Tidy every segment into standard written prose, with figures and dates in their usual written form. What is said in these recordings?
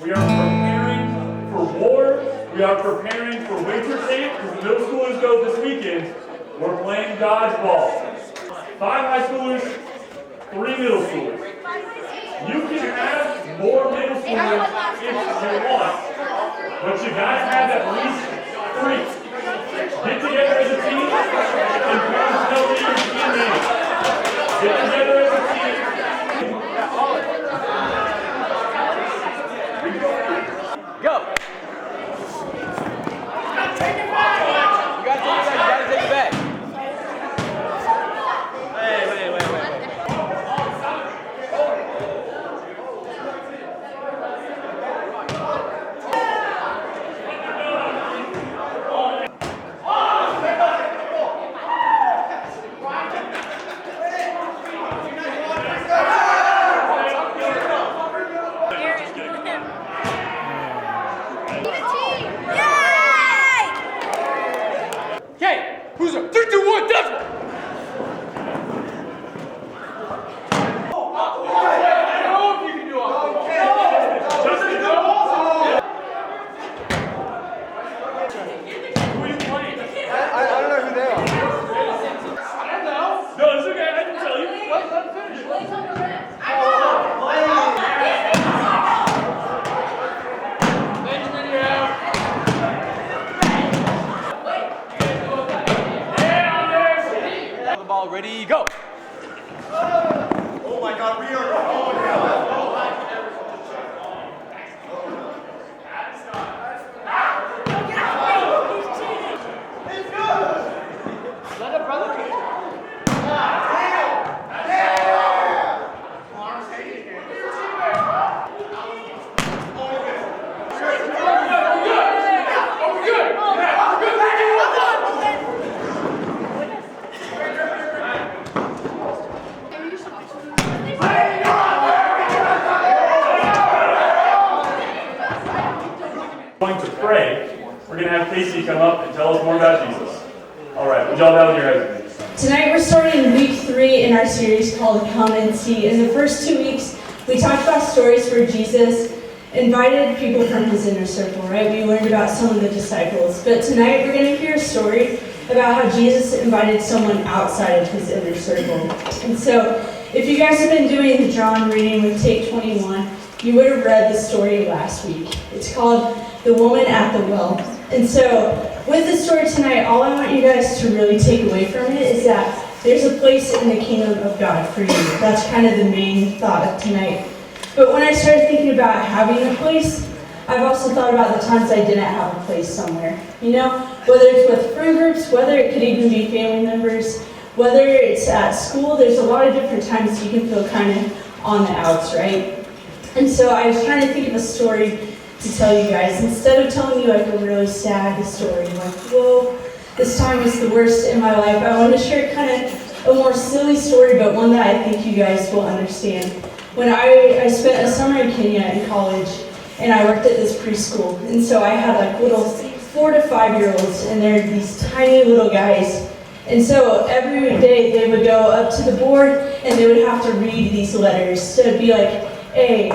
We are preparing for war. We are preparing for winter camp because the middle schoolers go this weekend. We're playing dodgeball. 5 high schoolers, 3 middle schoolers. You can have more middle schoolers if you want, but you guys have at least 3. Get together as a team and parents know that you're teammates. Get together as a team. Go! You gotta take it back. Wait. Okay, who's up? 3, 2, 1, dodgeball! Ready, go! Oh my God, we are. Let it, brother. Going to pray. We're going to have Kasey come up and tell us more about Jesus. All right, would y'all bow with your heads? Tonight we're starting week 3 in our series called Come and See. In the first 2 weeks, we talked about stories where Jesus invited people from his inner circle, right? We learned about some of the disciples. But tonight we're going to hear a story about how Jesus invited someone outside of his inner circle. And so, if you guys have been doing the John reading with Take 21, you would have read the story last week. It's called The Woman at the Well. And so, with the story tonight, all I want you guys to really take away from it is that there's a place in the kingdom of God for you. That's kind of the main thought of tonight. But when I started thinking about having a place, I've also thought about the times I didn't have a place somewhere. You know, whether it's with friend groups, whether it could even be family members, whether it's at school, there's a lot of different times you can feel kind of on the outs, right? And so I was trying to think of a story to tell you guys. Instead of telling you like a really sad story, like, whoa, this time was the worst in my life, I want to share kind of a more silly story, but one that I think you guys will understand. When I spent a summer in Kenya in college, and I worked at this preschool, and so I had like little 4 to 5-year-olds, and they're these tiny little guys. And so every day they would go up to the board, and they would have to read these letters. So it'd be like A,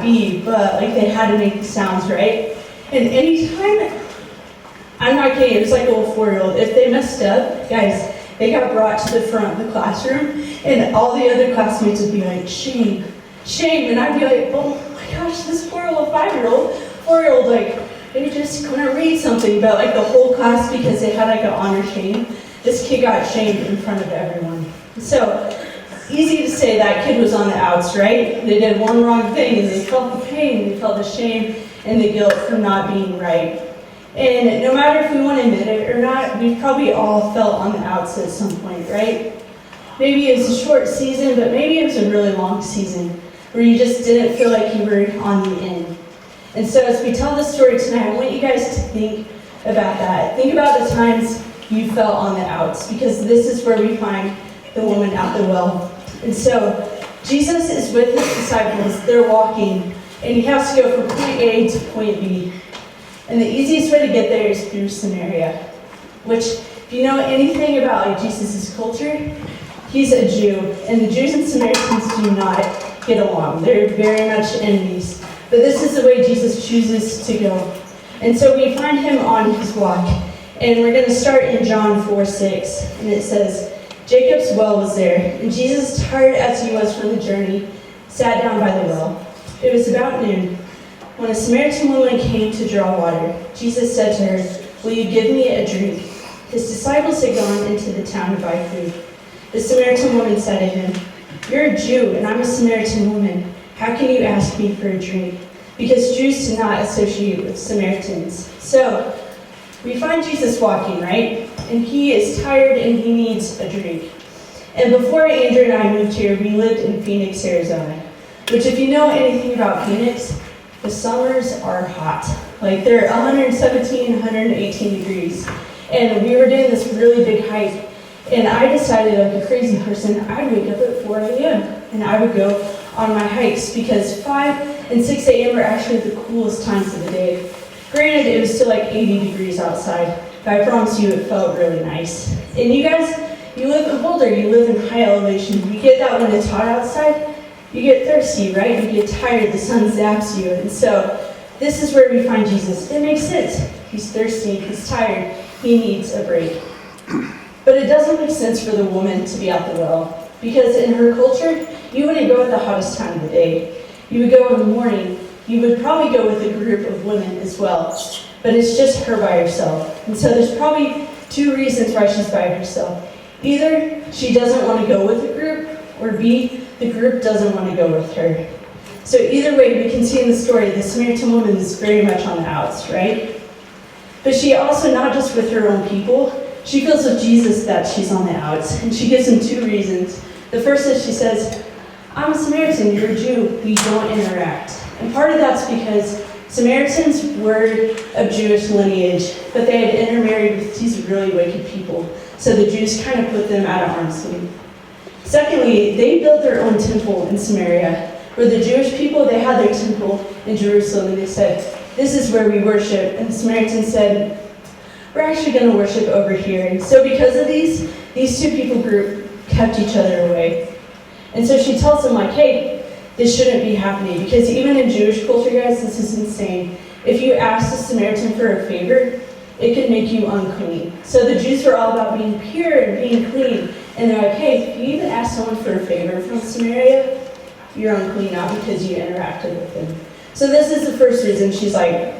B, but like they had to make the sounds, right? And anytime, I'm not kidding, it was like a little 4-year-old. If they messed up, guys, they got brought to the front of the classroom, and all the other classmates would be like, shame, shame. And I'd be like, oh my gosh, this poor little 4-year-old, like, they just couldn't read something. But like the whole class, because they had like an honor shame, this kid got shamed in front of everyone. So, easy to say that kid was on the outs, right? They did one wrong thing, and they felt the pain, they felt the shame, and the guilt for not being right. And no matter if we want to admit it or not, we've probably all felt on the outs at some point, right? Maybe it was a short season, but maybe it was a really long season where you just didn't feel like you were on the end. And so as we tell this story tonight, I want you guys to think about that. Think about the times you felt on the outs, because this is where we find the woman at the well. And so Jesus is with his disciples, they're walking, and he has to go from point A to point B. And the easiest way to get there is through Samaria, which, if you know anything about like Jesus' culture, he's a Jew, and the Jews and Samaritans do not get along. They're very much enemies. But this is the way Jesus chooses to go. And so we find him on his walk. And we're going to start in John 4:6. And it says, Jacob's well was there, and Jesus, tired as he was from the journey, sat down by the well. It was about noon. When a Samaritan woman came to draw water, Jesus said to her, "Will you give me a drink?" His disciples had gone into the town to buy food. The Samaritan woman said to him, "You're a Jew, and I'm a Samaritan woman. How can you ask me for a drink?" Because Jews did not associate with Samaritans. So, we find Jesus walking, right? And he is tired and he needs a drink. And before Andrew and I moved here, we lived in Phoenix, Arizona. Which, if you know anything about Phoenix, the summers are hot. Like, they're 117, 118 degrees. And we were doing this really big hike. And I decided, like a crazy person, I'd wake up at 4 a.m. and I would go on my hikes because 5 and 6 a.m. are actually the coolest times of the day. Granted, it was still like 80 degrees outside, but I promise you it felt really nice. And you guys, you live in Boulder, you live in high elevation. You get that when it's hot outside, you get thirsty, right? You get tired, the sun zaps you. And so this is where we find Jesus. It makes sense. He's thirsty, he's tired, he needs a break. But it doesn't make sense for the woman to be at the well, because in her culture, you wouldn't go at the hottest time of the day. You would go in the morning. You would probably go with a group of women as well, but it's just her by herself. And so there's probably 2 reasons why she's by herself. Either she doesn't want to go with the group, or B, the group doesn't want to go with her. So either way, we can see in the story, the Samaritan woman is very much on the outs, right? But she also, not just with her own people, she feels with Jesus that she's on the outs, and she gives him 2 reasons. The first is she says, "I'm a Samaritan, you're a Jew, we don't interact." And part of that's because Samaritans were of Jewish lineage, but they had intermarried with these really wicked people. So the Jews kind of put them at arm's length. Secondly, they built their own temple in Samaria, where the Jewish people, they had their temple in Jerusalem, and they said, "This is where we worship." And the Samaritans said, "We're actually going to worship over here." And so because of these 2 people group kept each other away. And so she tells them, like, "Hey, this shouldn't be happening," because even in Jewish culture, guys, this is insane. If you asked a Samaritan for a favor, it could make you unclean. So the Jews were all about being pure and being clean. And they're like, "Hey, if you even ask someone for a favor from Samaria, you're unclean, not because you interacted with them." So this is the first reason she's like,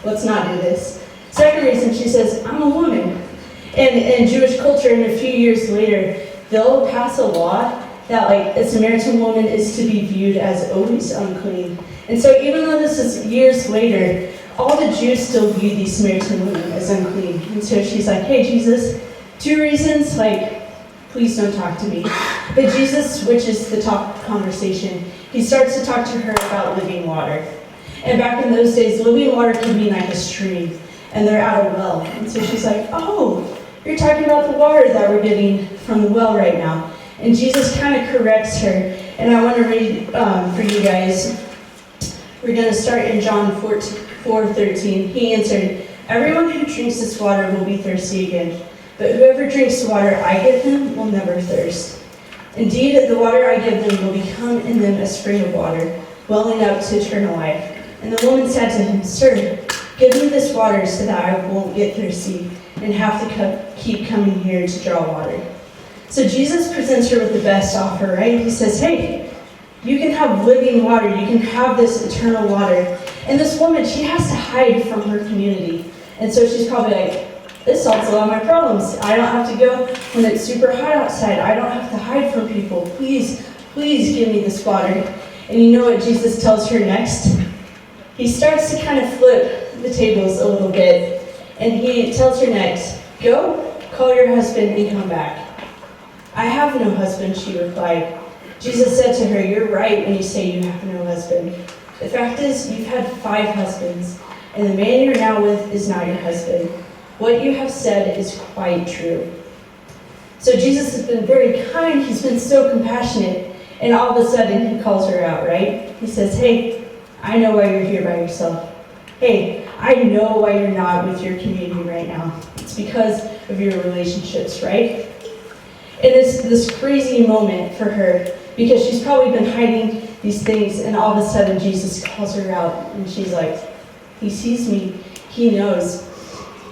"Let's not do this." Second reason, she says, "I'm a woman." And in Jewish culture, and a few years later, they'll pass a law that, like, a Samaritan woman is to be viewed as always unclean. And so even though this is years later, all the Jews still view these Samaritan women as unclean. And so she's like, "Hey, Jesus, 2 reasons, like, please don't talk to me." But Jesus switches the conversation. He starts to talk to her about living water. And back in those days, living water could be like a stream, and they're at a well. And so she's like, "Oh, you're talking about the water that we're getting from the well right now." And Jesus kind of corrects her. And I want to read for you guys. We're going to start in John 4:13. He answered, "Everyone who drinks this water will be thirsty again. But whoever drinks the water I give him will never thirst. Indeed, the water I give them will become in them a spring of water, welling up to eternal life." And the woman said to him, "Sir, give me this water so that I won't get thirsty and have to keep coming here to draw water." So Jesus presents her with the best offer, right? He says, "Hey, you can have living water. You can have this eternal water." And this woman, she has to hide from her community. And so she's probably like, "This solves a lot of my problems. I don't have to go when it's super hot outside. I don't have to hide from people. Please, please give me this water." And you know what Jesus tells her next? He starts to kind of flip the tables a little bit. And he tells her next, "Go, call your husband and come back." "I have no husband," she replied. Jesus said to her, "You're right when you say you have no husband. The fact is, you've had 5 husbands, and the man you're now with is not your husband. What you have said is quite true." So Jesus has been very kind. He's been so compassionate. And all of a sudden, he calls her out, right? He says, "Hey, I know why you're here by yourself. Hey, I know why you're not with your community right now. It's because of your relationships, right?" And it's this crazy moment for her because she's probably been hiding these things, and all of a sudden Jesus calls her out, and she's like, he sees me, he knows.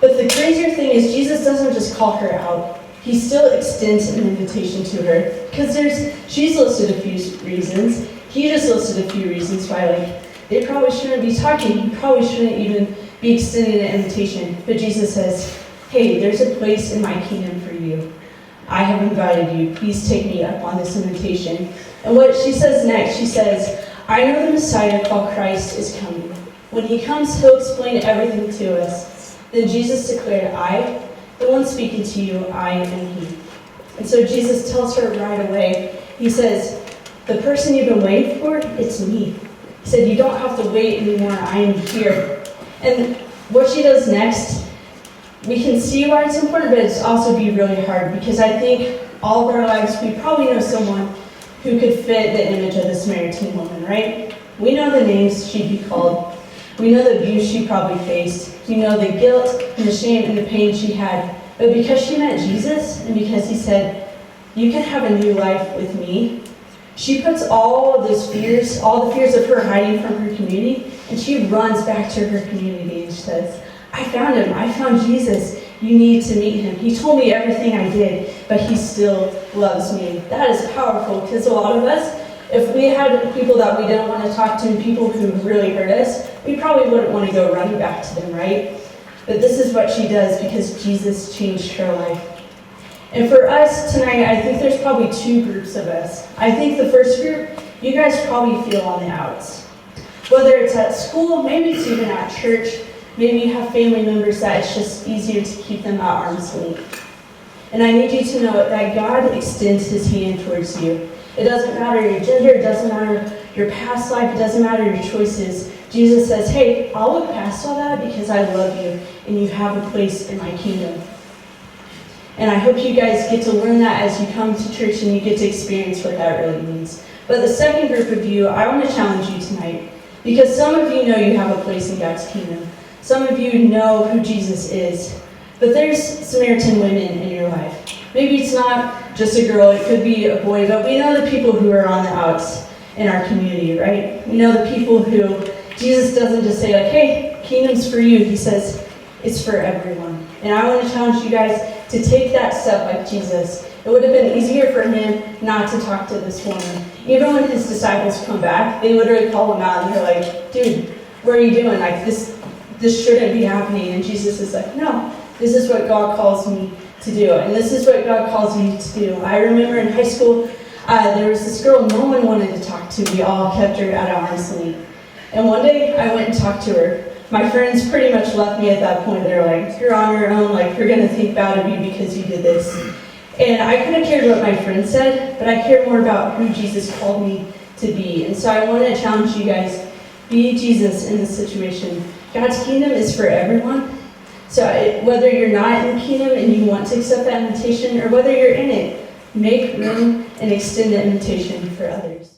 But the crazier thing is Jesus doesn't just call her out. He still extends an invitation to her. Because she's listed a few reasons. He just listed a few reasons why, they probably shouldn't be talking. He probably shouldn't even be extending an invitation. But Jesus says, hey, there's a place in my kingdom for you. I have invited you. Please take me up on this invitation. And what she says next, she says, I know the Messiah called Christ is coming. When he comes, he'll explain everything to us. Then Jesus declared, I, the one speaking to you, I am he. And so Jesus tells her right away, he says, the person you've been waiting for, it's me. He said, you don't have to wait anymore, I am here. And what she does next, we can see why it's important, but it's also be really hard, because I think all of our lives, we probably know someone who could fit the image of the Samaritan woman, right? We know the names she'd be called. We know the abuse she probably faced. We know the guilt and the shame and the pain she had. But because she met Jesus, and because he said, you can have a new life with me, she puts all of those fears, all the fears of her hiding from her community, and she runs back to her community and she says, I found him. I found Jesus. You need to meet him. He told me everything I did, but he still loves me. That is powerful, because a lot of us, if we had people that we didn't want to talk to and people who really hurt us, we probably wouldn't want to go running back to them, right? But this is what she does because Jesus changed her life. And for us tonight, I think there's probably two groups of us. I think the first group, you guys probably feel on the outs. Whether it's at school, maybe it's even at church, maybe you have family members that it's just easier to keep them at arm's length. And I need you to know that God extends his hand towards you. It doesn't matter your gender, it doesn't matter your past life, it doesn't matter your choices. Jesus says, hey, I'll look past all that because I love you and you have a place in my kingdom. And I hope you guys get to learn that as you come to church and you get to experience what that really means. But the second group of you, I want to challenge you tonight, because some of you know you have a place in God's kingdom. Some of you know who Jesus is. But there's Samaritan women in your life. Maybe it's not just a girl, it could be a boy, but we know the people who are on the outs in our community, right? We know the people who Jesus doesn't just say, like, hey, kingdom's for you. He says, it's for everyone. And I want to challenge you guys to take that step like Jesus. It would have been easier for him not to talk to this woman. Even when his disciples come back, they literally call him out and they're like, dude, what are you doing? Like, this shouldn't be happening. And Jesus is like, no, this is what God calls me to do. And this is what God calls me to do. I remember in high school, there was this girl no one wanted to talk to. We all kept her at arm's length. And one day I went and talked to her. My friends pretty much left me at that point. They're like, you're on your own, like, we're gonna think bad of you because you did this. And I could have cared what my friends said, but I cared more about who Jesus called me to be. And so I want to challenge you guys, be Jesus in this situation. God's kingdom is for everyone. So whether you're not in the kingdom and you want to accept that invitation, or whether you're in it, make room and extend the invitation for others.